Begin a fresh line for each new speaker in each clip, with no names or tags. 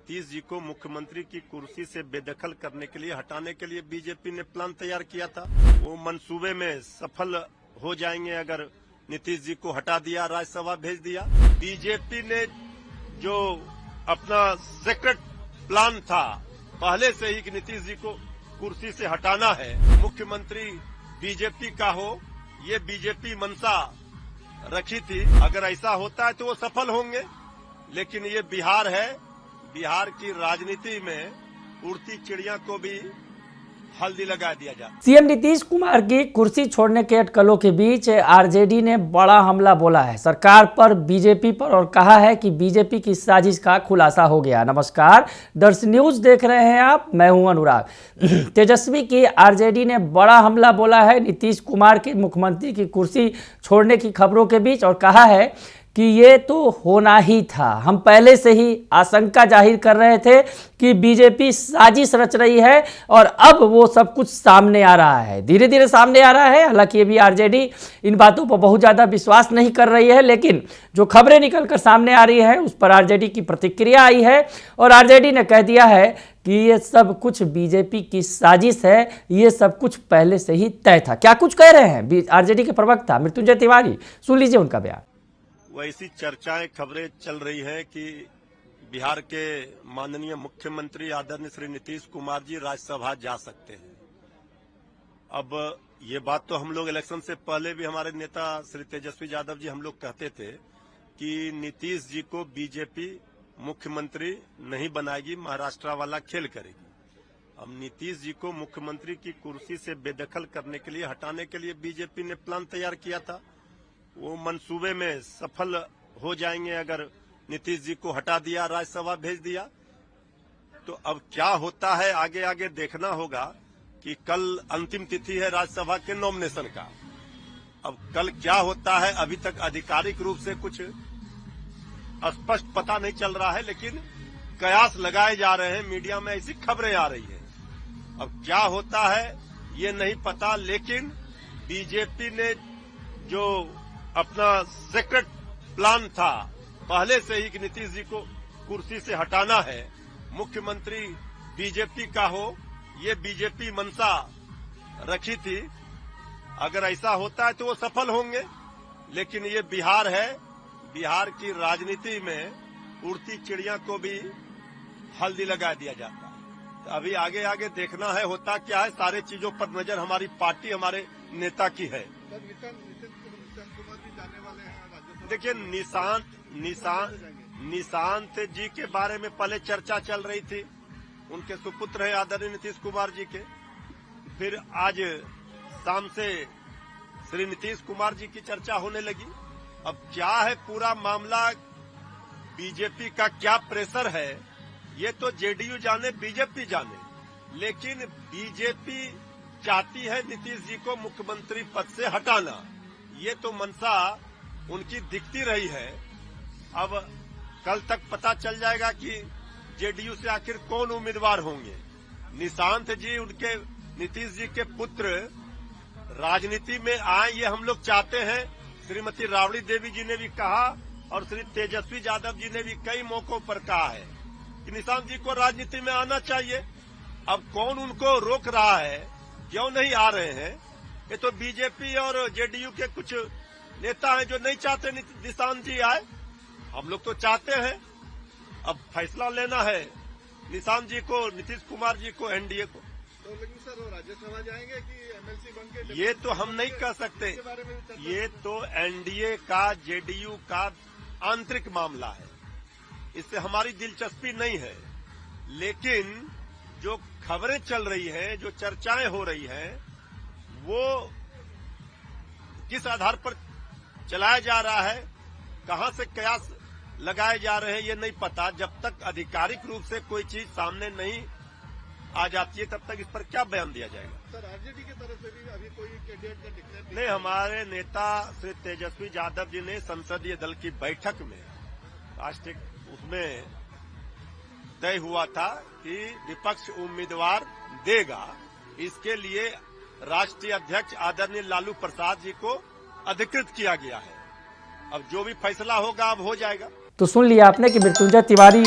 नीतीश जी को मुख्यमंत्री की कुर्सी से बेदखल करने के लिए, हटाने के लिए बीजेपी ने प्लान तैयार किया था। वो मंसूबे में सफल हो जाएंगे अगर नीतीश जी को हटा दिया, राज्यसभा भेज दिया। बीजेपी ने जो अपना सीक्रेट प्लान था पहले से ही कि नीतीश जी को कुर्सी से हटाना है, मुख्यमंत्री बीजेपी का हो, ये बीजेपी मंशा रखी थी। अगर ऐसा होता है तो वो सफल होंगे, लेकिन ये बिहार है, बिहार की राजनीति में उड़ती चिड़िया को भी हल्दी लगा दिया जाता।
सीएम नीतीश कुमार की कुर्सी छोड़ने के अटकलों के बीच आरजेडी ने बड़ा हमला बोला है सरकार पर, बीजेपी पर, और कहा है कि बीजेपी की साजिश का खुलासा हो गया। नमस्कार, दर्शन न्यूज देख रहे हैं आप, मैं हूं अनुराग। तेजस्वी की आरजेडी ने बड़ा हमला बोला है नीतीश कुमार की मुख्यमंत्री की कुर्सी छोड़ने की खबरों के बीच, और कहा है कि ये तो होना ही था। हम पहले से ही आशंका जाहिर कर रहे थे कि बीजेपी साजिश रच रही है, और अब वो सब कुछ सामने आ रहा है, धीरे धीरे सामने आ रहा है। हालांकि अभी आरजेडी इन बातों पर बहुत ज़्यादा विश्वास नहीं कर रही है, लेकिन जो खबरें निकलकर सामने आ रही है उस पर आरजेडी की प्रतिक्रिया आई है, और आरजेडी ने कह दिया है कि ये सब कुछ बीजेपी की साजिश है, ये सब कुछ पहले से ही तय था। क्या कुछ कह रहे हैं आरजेडी के प्रवक्ता मृत्युंजय तिवारी, सुन लीजिए उनका बयान।
वैसी चर्चाएं, खबरें चल रही हैं कि बिहार के माननीय मुख्यमंत्री आदरणीय श्री नीतीश कुमार जी राज्यसभा जा सकते हैं। अब ये बात तो हम लोग इलेक्शन से पहले भी हमारे नेता श्री तेजस्वी यादव जी हम लोग कहते थे कि नीतीश जी को बीजेपी मुख्यमंत्री नहीं बनाएगी, महाराष्ट्र वाला खेल करेगी। अब नीतीश जी को मुख्यमंत्री की कुर्सी से बेदखल करने के लिए, हटाने के लिए बीजेपी ने प्लान तैयार किया था। वो मंसूबे में सफल हो जाएंगे अगर नीतीश जी को हटा दिया, राज्यसभा भेज दिया। तो अब क्या होता है आगे आगे देखना होगा कि कल अंतिम तिथि है राज्यसभा के नॉमिनेशन का। अब कल क्या होता है अभी तक आधिकारिक रूप से कुछ स्पष्ट पता नहीं चल रहा है, लेकिन कयास लगाए जा रहे हैं, मीडिया में ऐसी खबरें आ रही है। अब क्या होता है ये नहीं पता, लेकिन बीजेपी ने जो अपना सीक्रेट प्लान था पहले से ही कि नीतीश जी को कुर्सी से हटाना है, मुख्यमंत्री बीजेपी का हो, ये बीजेपी मंशा रखी थी। अगर ऐसा होता है तो वो सफल होंगे, लेकिन ये बिहार है, बिहार की राजनीति में उड़ती चिड़िया को भी हल्दी लगा दिया जाता है। तो अभी आगे आगे देखना है होता क्या है। सारे चीजों पर नजर हमारी पार्टी, हमारे नेता की है। देखिए, निशांत जी के बारे में पहले चर्चा चल रही थी, उनके सुपुत्र है आदरणीय नीतीश कुमार जी के। फिर आज शाम से श्री नीतीश कुमार जी की चर्चा होने लगी। अब क्या है पूरा मामला, बीजेपी का क्या प्रेशर है, ये तो जेडीयू जाने, बीजेपी जाने, लेकिन बीजेपी चाहती है नीतीश जी को मुख्यमंत्री पद से हटाना। ये तो मंशा उनकी दिखती रही है। अब कल तक पता चल जाएगा कि जेडीयू से आखिर कौन उम्मीदवार होंगे। निशांत जी, उनके नीतीश जी के पुत्र राजनीति में आए, ये हम लोग चाहते हैं। श्रीमती राबड़ी देवी जी ने भी कहा और श्री तेजस्वी यादव जी ने भी कई मौकों पर कहा है कि निशांत जी को राजनीति में आना चाहिए। अब कौन उनको रोक रहा है, क्यों नहीं आ रहे हैं? ये तो बीजेपी और जेडीयू के कुछ नेता हैं जो नहीं चाहते निशांत जी आए। हम लोग तो चाहते हैं। अब फैसला लेना है निशांत जी को, नीतीश कुमार जी को, एनडीए को।
तो लेकिन सर वो राज्यसभा जाएंगे कि एमएलसी बन के?
ये तो हम नहीं कह सकते, ये तो एनडीए का, जेडीयू का आंतरिक मामला है, इससे हमारी दिलचस्पी नहीं है। लेकिन जो खबरें चल रही हैं, जो चर्चाएं हो रही हैं, वो किस आधार पर चलाया जा रहा है, कहां से कयास लगाए जा रहे हैं, ये नहीं पता। जब तक आधिकारिक रूप से कोई चीज सामने नहीं आ जाती है तब तक इस पर क्या बयान दिया जाएगा।
सर, आरजेडी की तरफ से भी अभी कोई कैंडिडेट का डिक्लेयर
नहीं, हमारे नेता श्री तेजस्वी यादव जी ने संसदीय दल की बैठक में राष्ट्रीय उसमें तय हुआ था कि विपक्ष उम्मीदवार देगा। इसके लिए राष्ट्रीय अध्यक्ष आदरणीय लालू प्रसाद जी को अधिकृत किया गया है। अब जो भी फैसला होगा अब हो जाएगा।
तो सुन लिया आपने कि मृत्युंजय तिवारी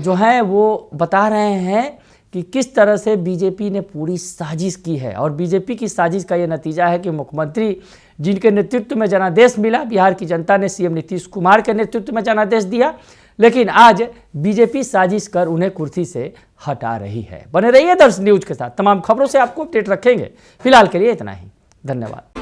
जो हैं वो बता रहे हैं कि किस तरह से बीजेपी ने पूरी साजिश की है। और बीजेपी की साजिश का ये नतीजा है कि मुख्यमंत्री जिनके नेतृत्व में जनादेश मिला, बिहार की जनता ने सीएम नीतीश कुमार के नेतृत्व में जनादेश दिया, लेकिन आज बीजेपी साजिश कर उन्हें कुर्सी से हटा रही है। बने रहिए दर्शन न्यूज के साथ, तमाम खबरों से आपको अपडेट रखेंगे। फिलहाल के लिए इतना ही, धन्यवाद।